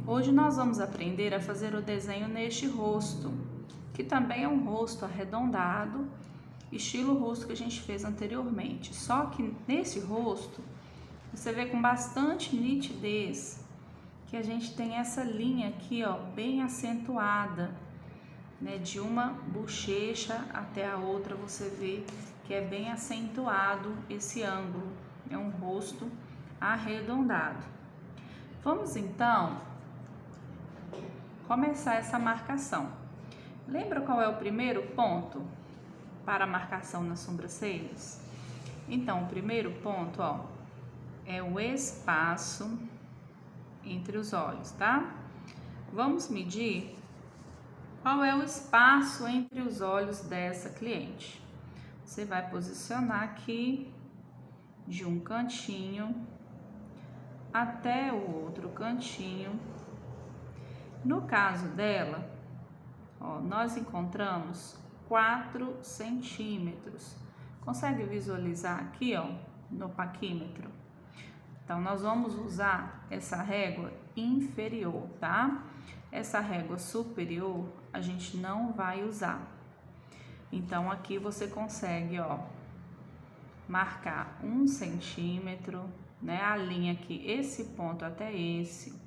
Hoje nós vamos aprender a fazer o desenho neste rosto, que também é um rosto arredondado, estilo rosto que a gente fez anteriormente. Só que nesse rosto, você vê com bastante nitidez que a gente tem essa linha aqui, ó, bem acentuada, né? De uma bochecha até a outra, você vê que é bem acentuado esse ângulo. É um rosto arredondado. Vamos então começar essa marcação. Lembra qual é o primeiro ponto para a marcação nas sobrancelhas? Então, o primeiro ponto, ó, é o espaço entre os olhos, tá? Vamos medir qual é o espaço entre os olhos dessa cliente. Você vai posicionar aqui de um cantinho até o outro cantinho. No caso dela, ó, nós encontramos 4 centímetros. Consegue visualizar aqui, ó, no paquímetro? Então, nós vamos usar essa régua inferior, tá? Essa régua superior a gente não vai usar. Então, aqui você consegue, ó, marcar 1 centímetro, né? Alinha aqui esse ponto até esse.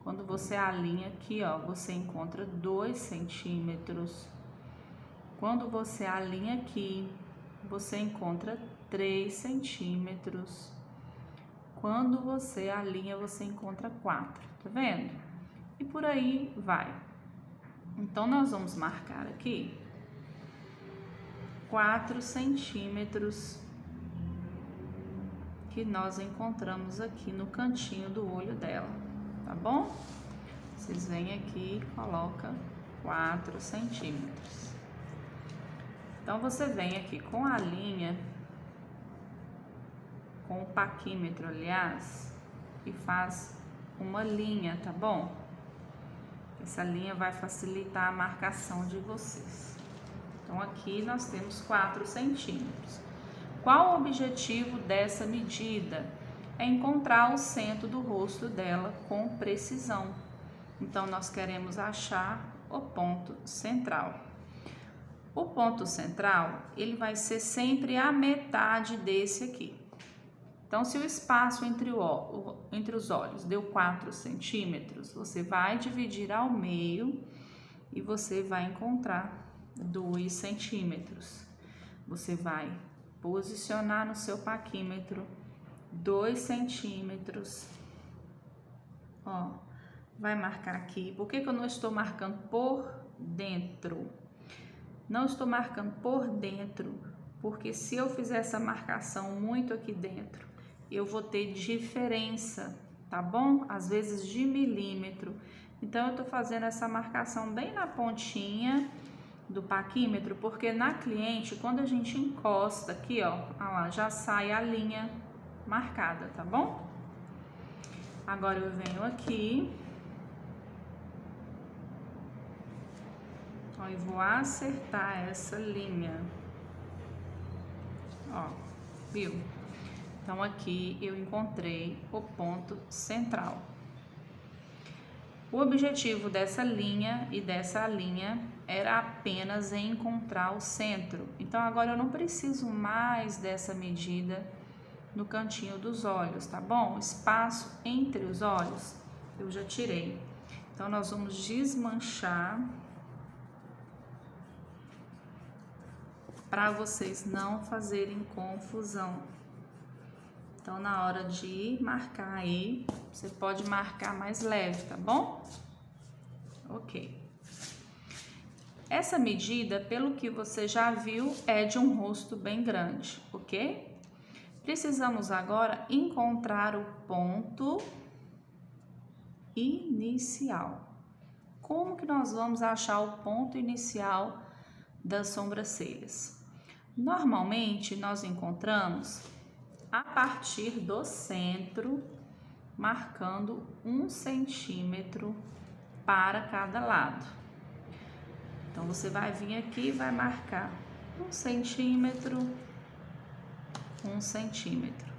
Quando você alinha aqui, ó, você encontra 2 centímetros. Quando você alinha aqui, você encontra 3 centímetros. Quando você alinha, você encontra 4, tá vendo? E por aí vai. Então, nós vamos marcar aqui 4 centímetros que nós encontramos aqui no cantinho do olho dela, tá bom? Vocês vêm aqui e colocam 4 centímetros. Então, você vem aqui com a linha, com o paquímetro, aliás, e faz uma linha, tá bom? Essa linha vai facilitar a marcação de vocês. Então, aqui nós temos 4 centímetros. Qual o objetivo dessa medida? É encontrar o centro do rosto dela com precisão. Então, nós queremos achar o ponto central. O ponto central, ele vai ser sempre a metade desse aqui. Então, se o espaço entre os olhos deu 4 centímetros, você vai dividir ao meio e você vai encontrar 2 centímetros. Você vai posicionar no seu paquímetro 2 centímetros. Ó, vai marcar aqui. Por que que eu não estou marcando por dentro? Não estou marcando por dentro, porque se eu fizer essa marcação muito aqui dentro, eu vou ter diferença, tá bom? Às vezes de milímetro. Então, eu tô fazendo essa marcação bem na pontinha do paquímetro, porque na cliente, quando a gente encosta aqui, ó lá, já sai a linha marcada, tá bom? Agora eu venho aqui, ó, e vou acertar essa linha, ó, viu? Então, aqui eu encontrei o ponto central. O objetivo dessa linha e dessa linha era apenas encontrar o centro. Então, agora eu não preciso mais dessa medida no cantinho dos olhos, tá bom? O espaço entre os olhos eu já tirei. Então, nós vamos desmanchar para vocês não fazerem confusão. Então, na hora de marcar aí, você pode marcar mais leve, tá bom? Ok. Essa medida, pelo que você já viu, é de um rosto bem grande, ok? Precisamos agora encontrar o ponto inicial. Como que nós vamos achar o ponto inicial das sobrancelhas? Normalmente, nós encontramos a partir do centro, marcando 1 centímetro para cada lado. Então, você vai vir aqui e vai marcar 1 centímetro, 1 centímetro.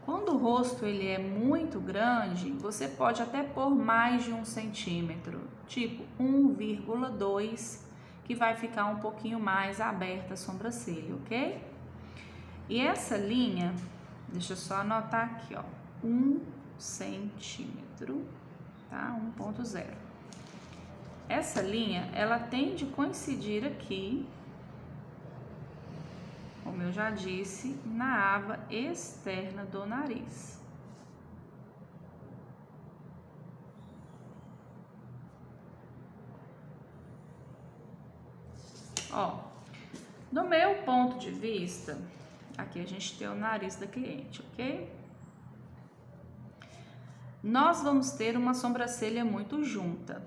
Quando o rosto ele é muito grande, você pode até pôr mais de 1 centímetro, tipo 1,2, que vai ficar um pouquinho mais aberta a sobrancelha, ok? E essa linha, deixa eu só anotar aqui, ó, 1 centímetro, tá? 1,0. Essa linha, ela tem de coincidir aqui, como eu já disse, na aba externa do nariz. Ó, do meu ponto de vista, aqui a gente tem o nariz da cliente, ok? Nós vamos ter uma sobrancelha muito junta,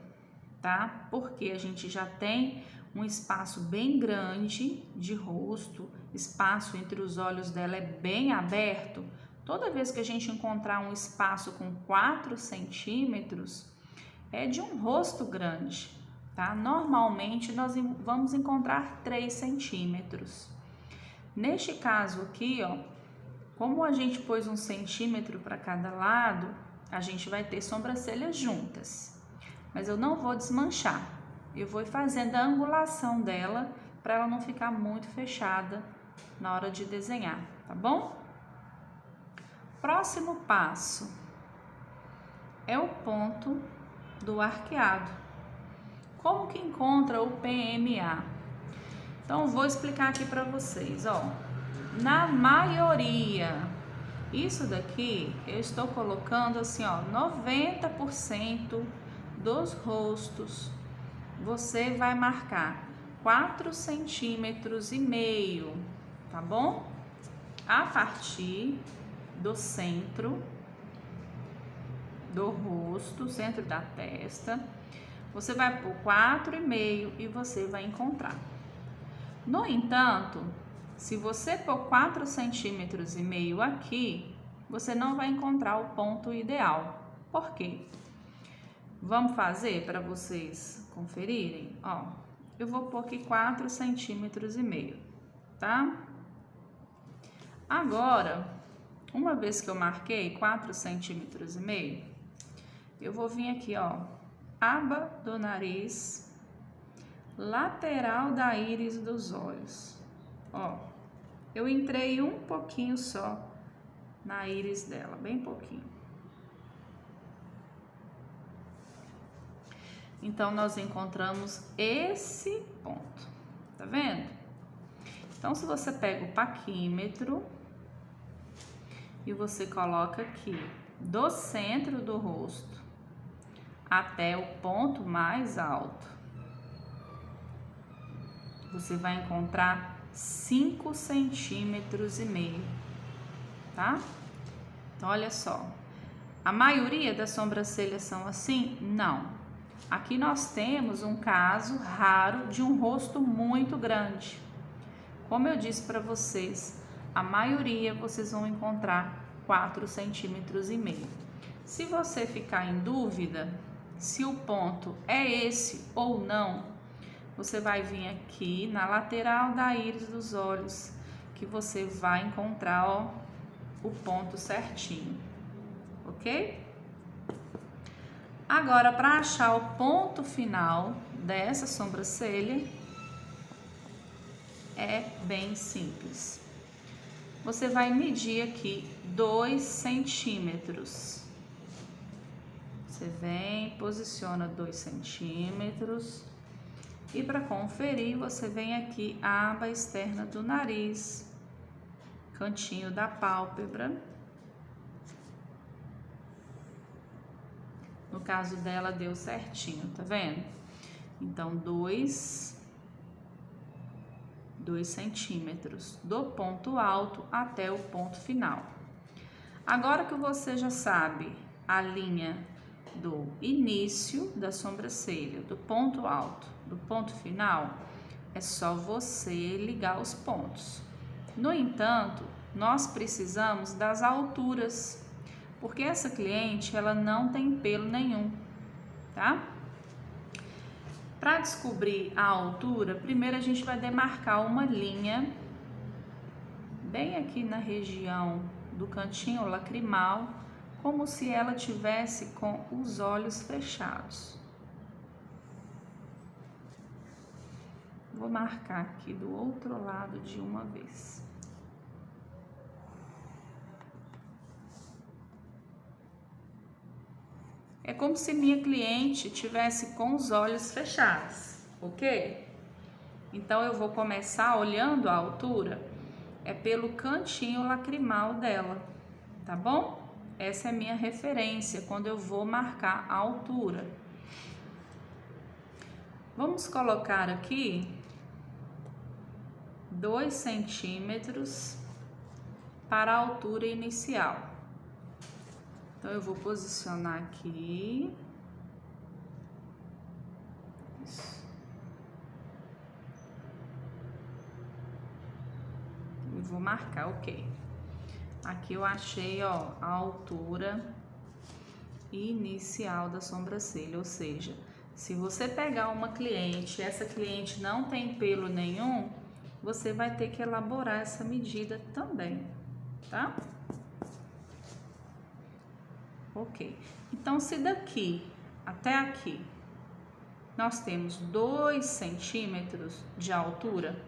tá? Porque a gente já tem um espaço bem grande de rosto, espaço entre os olhos dela é bem aberto. Toda vez que a gente encontrar um espaço com 4 centímetros, é de um rosto grande, tá? Normalmente nós vamos encontrar 3 centímetros. Neste caso aqui, ó, como a gente pôs 1 centímetro para cada lado, a gente vai ter sobrancelhas juntas. Mas eu não vou desmanchar. Eu vou fazendo a angulação dela para ela não ficar muito fechada na hora de desenhar, tá bom? Próximo passo é o ponto do arqueado. Como que encontra o PMA? Então, vou explicar aqui para vocês, ó. Na maioria, isso daqui eu estou colocando assim, ó, 90% dos rostos. Você vai marcar 4,5 centímetros, tá bom? A partir do centro do rosto, centro da testa, você vai por 4,5 e você vai encontrar. No entanto, se você pôr 4,5 centímetros aqui, você não vai encontrar o ponto ideal. Por quê? Vamos fazer para vocês conferirem? Ó, eu vou pôr aqui 4,5 centímetros, tá? Agora, uma vez que eu marquei 4,5 centímetros, eu vou vir aqui, ó, aba do nariz, lateral da íris dos olhos. Ó, eu entrei um pouquinho só na íris dela, bem pouquinho. Então, nós encontramos esse ponto, tá vendo? Então, se você pega o paquímetro e você coloca aqui do centro do rosto até o ponto mais alto, você vai encontrar 5,5 centímetros, tá? Então, olha só, a maioria das sobrancelhas são assim? Não. Aqui nós temos um caso raro de um rosto muito grande. Como eu disse para vocês, a maioria vocês vão encontrar 4,5 centímetros. Se você ficar em dúvida se o ponto é esse ou não, você vai vir aqui na lateral da íris dos olhos, que você vai encontrar, ó, o ponto certinho, ok? Agora, para achar o ponto final dessa sobrancelha, é bem simples. Você vai medir aqui 2 centímetros. Você vem, posiciona 2 centímetros. E para conferir, você vem aqui, aba externa do nariz, cantinho da pálpebra. No caso dela, deu certinho, tá vendo? Então, 2 centímetros do ponto alto até o ponto final. Agora que você já sabe a linha do início da sobrancelha, do ponto alto, do ponto final, é só você ligar os pontos. No entanto, nós precisamos das alturas, porque essa cliente, ela não tem pelo nenhum, tá? Para descobrir a altura, primeiro a gente vai demarcar uma linha bem aqui na região do cantinho lacrimal, como se ela tivesse com os olhos fechados. Vou marcar aqui do outro lado de uma vez. É como se minha cliente tivesse com os olhos fechados, ok? Então, eu vou começar olhando a altura, é pelo cantinho lacrimal dela, tá bom? Essa é a minha referência quando eu vou marcar a altura. Vamos colocar aqui 2 centímetros para a altura inicial. Então, eu vou posicionar aqui. Isso. E vou marcar, ok. Aqui eu achei, ó, a altura inicial da sobrancelha, ou seja, se você pegar uma cliente, essa cliente não tem pelo nenhum, você vai ter que elaborar essa medida também, tá? Ok. Então, se daqui até aqui nós temos 2 centímetros de altura,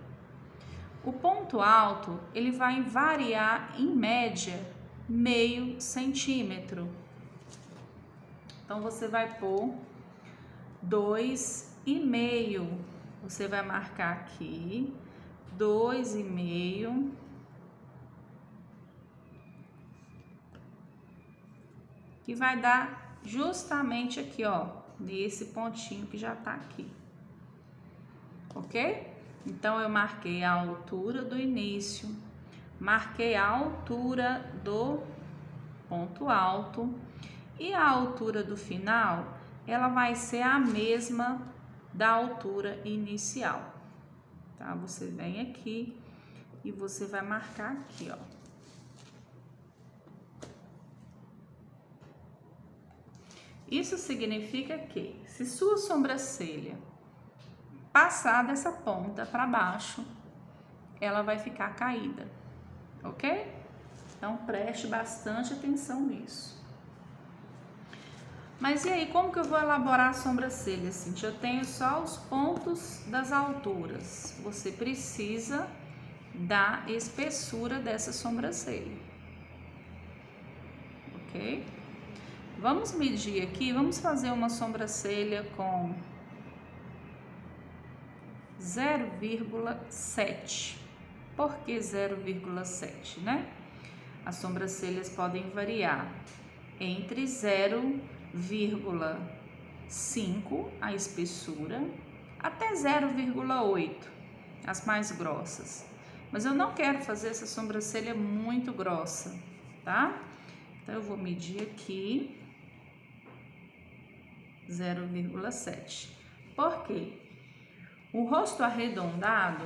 o ponto alto ele vai variar em média meio centímetro. Então, você vai pôr 2,5. Você vai marcar aqui 2,5. Que vai dar justamente aqui, ó, nesse pontinho que já tá aqui. Ok? Então, eu marquei a altura do início, marquei a altura do ponto alto e a altura do final, ela vai ser a mesma da altura inicial, tá? Você vem aqui e você vai marcar aqui, ó. Isso significa que, se sua sobrancelha passar dessa ponta para baixo, ela vai ficar caída, ok? Então, preste bastante atenção nisso. Mas e aí, como que eu vou elaborar a sobrancelha, Cintia? Eu tenho só os pontos das alturas. Você precisa da espessura dessa sobrancelha, ok? Vamos medir aqui, vamos fazer uma sobrancelha com 0,7. Por que 0,7, né? As sobrancelhas podem variar entre 0,5 a espessura até 0,8, as mais grossas. Mas eu não quero fazer essa sobrancelha muito grossa, tá? Então eu vou medir aqui 0,7. Por quê? O rosto arredondado,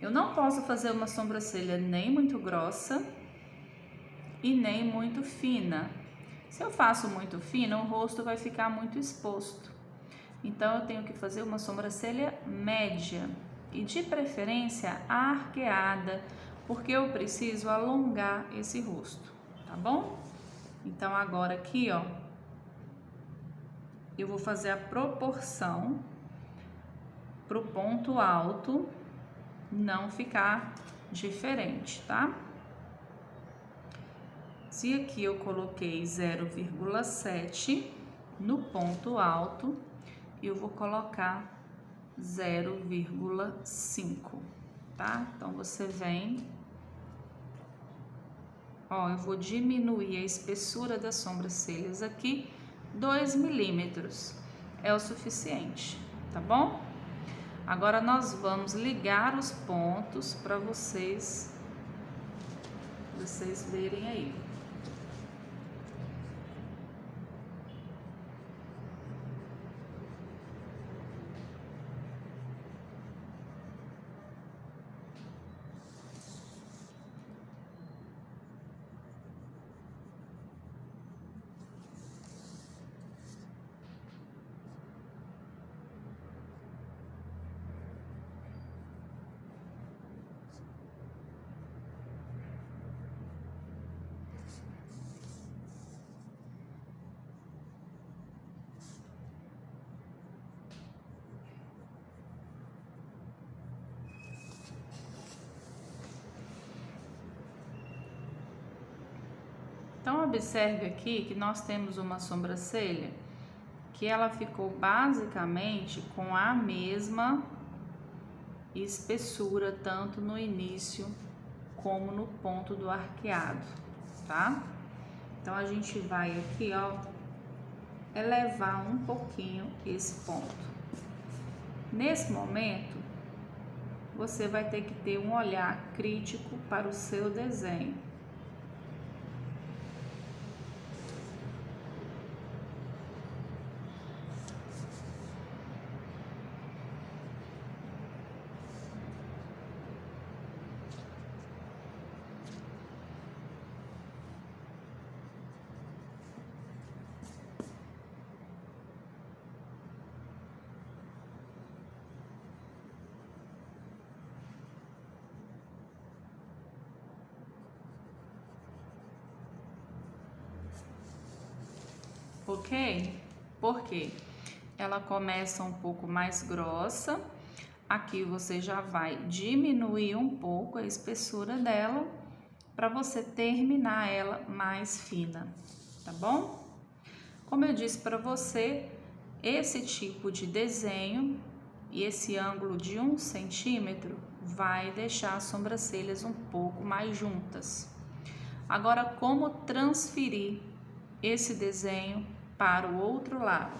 eu não posso fazer uma sobrancelha nem muito grossa e nem muito fina. Se eu faço muito fina, o rosto vai ficar muito exposto. Então, eu tenho que fazer uma sobrancelha média e, de preferência, arqueada, porque eu preciso alongar esse rosto, tá bom? Então, agora aqui, ó, eu vou fazer a proporção pro ponto alto não ficar diferente, tá? Se aqui eu coloquei 0,7 no ponto alto, eu vou colocar 0,5, tá? Então, você vem, ó, eu vou diminuir a espessura das sobrancelhas aqui, 2 milímetros, é o suficiente, tá bom? Agora, nós vamos ligar os pontos para vocês verem aí. Então, observe aqui que nós temos uma sobrancelha que ela ficou basicamente com a mesma espessura, tanto no início como no ponto do arqueado, tá? Então, a gente vai aqui, ó, elevar um pouquinho esse ponto. Nesse momento, você vai ter que ter um olhar crítico para o seu desenho. Ok? Porque ela começa um pouco mais grossa. Aqui você já vai diminuir um pouco a espessura dela para você terminar ela mais fina, tá bom? Como eu disse para você, esse tipo de desenho e esse ângulo de 1 centímetro vai deixar as sobrancelhas um pouco mais juntas. Agora, como transferir esse desenho para o outro lado?